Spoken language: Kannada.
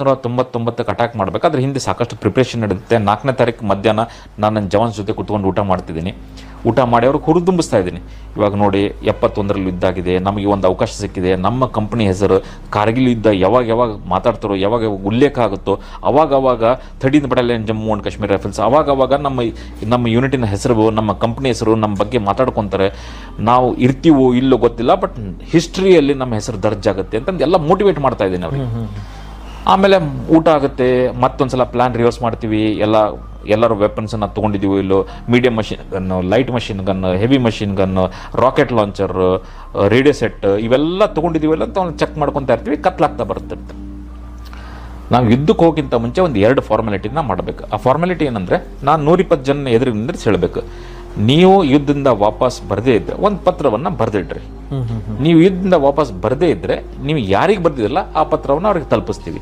1999ಕ್ಕೆ ಅಟ್ಯಾಕ್ ಮಾಡಬೇಕು. ಅದ್ರ ಹಿಂದೆ ಸಾಕಷ್ಟು ಪ್ರಿಪ್ರೇಷನ್ ನಡೆಯುತ್ತೆ. 4ನೇ ತಾರೀಕು ಮಧ್ಯಾಹ್ನ ನಾನು ನನ್ನ ಜವಾನ್ಸ್ ಜೊತೆ ಕುತ್ಕೊಂಡು ಊಟ ಮಾಡ್ತಿದ್ದೀನಿ. ಊಟ ಮಾಡಿ ಅವ್ರಿಗೆ ಹುರಿದುಂಬಿಸ್ತಾ ಇದ್ದೀನಿ. ಇವಾಗ ನೋಡಿ 71ರಲ್ಲಿ ಯುದ್ಧ ಆಗಿದೆ, ನಮಗೆ ಒಂದು ಅವಕಾಶ ಸಿಕ್ಕಿದೆ. ನಮ್ಮ ಕಂಪ್ನಿ ಹೆಸರು ಕಾರ್ಗಿಲ್ ಯುದ್ಧ ಯಾವಾಗ ಮಾತಾಡ್ತಾರೋ, ಯಾವಾಗ ಉಲ್ಲೇಖ ಆಗುತ್ತೋ ಅವಾಗ 13th battalion Jammu and Kashmir rifles ಅವಾಗ ನಮ್ಮ ಯೂನಿಟಿನ ಹೆಸರು, ನಮ್ಮ ಕಂಪ್ನಿ ಹೆಸರು, ನಮ್ಮ ಬಗ್ಗೆ ಮಾತಾಡ್ಕೊತಾರೆ. ನಾವು ಇರ್ತೀವೋ ಇಲ್ಲೋ ಗೊತ್ತಿಲ್ಲ, ಬಟ್ ಹಿಸ್ಟ್ರಿಯಲ್ಲಿ ನಮ್ಮ ಹೆಸರು ದರ್ಜಾಗುತ್ತೆ ಅಂತಂದು ಎಲ್ಲ ಮೋಟಿವೇಟ್ ಮಾಡ್ತಾ ಇದ್ದೀನಿ ಅವ್ರಿಗೆ. ಆಮೇಲೆ ಊಟ ಆಗುತ್ತೆ, ಮತ್ತೊಂದ್ಸಲ ಪ್ಲಾನ್ ರಿವರ್ಸ್ ಮಾಡ್ತೀವಿ. ಎಲ್ಲರೂ ವೆಪನ್ಸನ್ನು ತೊಗೊಂಡಿದ್ದೀವೋ ಇಲ್ಲೋ, medium machine gun, light machine gun, heavy machine gun, rocket launcher, radio set ಇವೆಲ್ಲ ತೊಗೊಂಡಿದ್ದೀವೋ ಇಲ್ಲ ಅಂತ ಚೆಕ್ ಮಾಡ್ಕೊತಾ ಇರ್ತೀವಿ. ಕತ್ಲಾಗ್ತಾ ಬರುತ್ತಿರ್ತೀವಿ. ನಾವು ಯುದ್ಧಕ್ಕೆ ಹೋಗಿಂತ ಮುಂಚೆ ಒಂದು 2 ಫಾರ್ಮಾಲಿಟಿನ ಮಾಡಬೇಕು. ಆ ಫಾರ್ಮಾಲಿಟಿ ಏನಂದರೆ, ನಾನು 120 ಜನ ಎದುರಿಗೆ ನಿಂದ್ರೆ ಹೇಳಬೇಕು, ನೀವು ಯುದ್ಧದಿಂದ ವಾಪಸ್ ಬರದೇ ಇದ್ದರೆ ಒಂದು ಪತ್ರವನ್ನು ಬರೆದಿಡ್ರಿ. ನೀವು ಯುದ್ಧದಿಂದ ವಾಪಸ್ ಬರದೇ ಇದ್ದರೆ ನೀವು ಯಾರಿಗೆ ಬರ್ದಿರಲ್ಲ ಆ ಪತ್ರವನ್ನು ಅವ್ರಿಗೆ ತಲುಪಿಸ್ತೀವಿ.